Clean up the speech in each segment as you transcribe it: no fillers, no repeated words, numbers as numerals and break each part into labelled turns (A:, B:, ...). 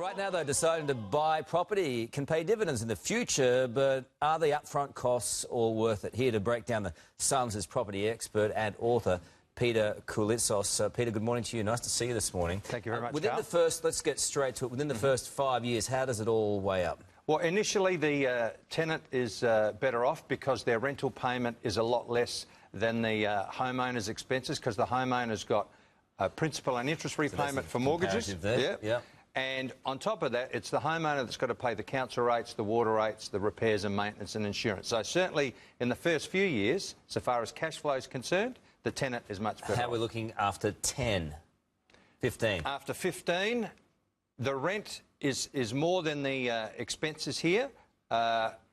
A: Right now, though, deciding to buy property can pay dividends in the future, but are the upfront costs all worth it? Here to break down the sums is property expert and author Peter Koulizos. Peter, good morning to you. Nice to see you this morning.
B: Thank you very much,
A: Within
B: Carl.
A: the first, let's get straight to it. Within the first 5 years, how does it all weigh up?
B: Well, initially the tenant is better off because their rental payment is a lot less than the homeowner's expenses, because the homeowner's got principal and interest repayment for mortgages.
A: Yeah.
B: And on top of that, it's the homeowner that's got to pay the council rates, the water rates, the repairs and maintenance and insurance. So certainly in the first few years, so far as cash flow is concerned, the tenant is much better.
A: How are we looking after 10, 15?
B: After 15, the rent is more than the expenses here.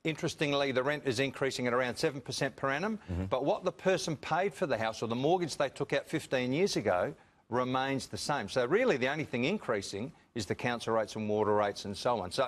B: Interestingly, the rent is increasing at around 7% per annum. But what the person paid for the house, or the mortgage they took out 15 years ago, remains the same. So really the only thing increasing is the council rates and water rates and so on. So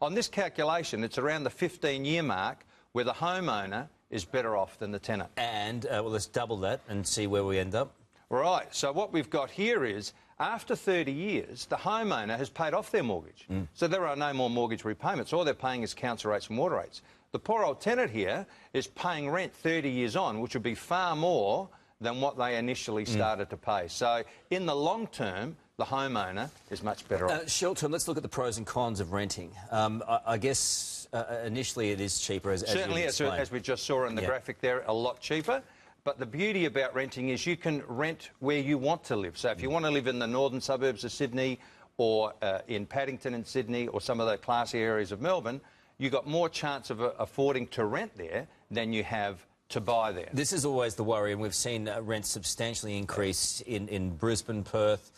B: on this calculation, it's around the 15-year mark where the homeowner is better off than the tenant.
A: And well, let's double that and see where we end up.
B: Right. So what we've got here is, after 30 years, the homeowner has paid off their mortgage. So there are no more mortgage repayments. All they're paying is council rates and water rates. The poor old tenant here is paying rent 30 years on, which would be far more than what they initially started to pay. So in the long term, the homeowner is much better off.
A: Short term, let's look at the pros and cons of renting. I guess initially it is cheaper, as
B: certainly, as we just saw in the graphic there, a lot cheaper. But the beauty about renting is you can rent where you want to live. So if you want to live in the northern suburbs of Sydney, or in Paddington in Sydney, or some of the classy areas of Melbourne, you've got more chance of affording to rent there than you have to buy there.
A: This is always the worry, and we've seen rents substantially increase in Brisbane, Perth,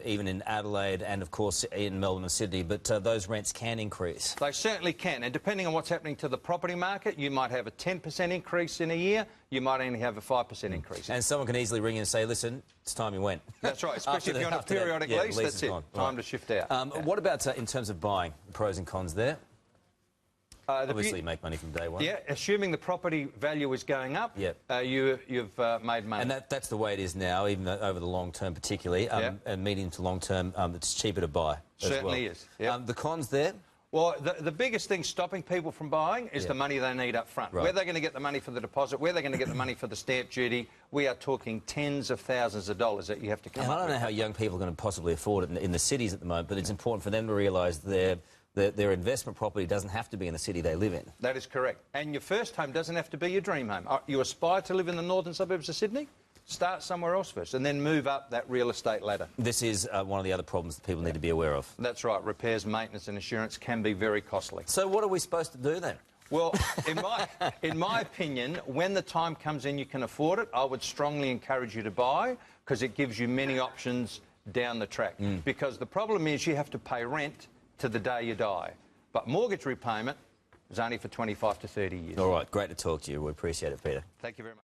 A: even in Adelaide, and of course in Melbourne and Sydney, but those rents can increase.
B: They certainly can, and depending on what's happening to the property market, you might have a 10% increase in a year, you might only have a 5% increase.
A: And someone can easily ring in and say, listen, it's time you went.
B: That's right, especially if you're on a periodic lease, that's it, time to shift out.
A: What about in terms of buying, pros and cons there? Obviously, you make money from day one.
B: Yeah, assuming the property value is going up, you've made money.
A: And that's the way it is now, even over the long term particularly, and medium to long term, it's cheaper to buy.
B: Certainly is.
A: The cons there?
B: Well, the biggest thing stopping people from buying is the money they need up front. Where they're going to get the money for the deposit, where they're going to get the money for the stamp duty, we are talking tens of thousands of dollars that you have to come up with.
A: I don't know how young people are going to possibly afford it in the cities at the moment, but it's important for them to realise their investment property doesn't have to be in the city they live in.
B: That is correct. And your first home doesn't have to be your dream home. You aspire to live in the northern suburbs of Sydney? Start somewhere else first and then move up that real estate ladder.
A: This is one of the other problems that people need to be aware of.
B: That's right. Repairs, maintenance and insurance can be very costly.
A: So what are we supposed to do then?
B: Well, in my opinion, when the time comes in you can afford it, I would strongly encourage you to buy, because it gives you many options down the track. Because the problem is you have to pay rent to the day you die. But mortgage repayment is only for 25 to 30 years.
A: All right, great to talk to you. We appreciate it, Peter.
B: Thank you very much.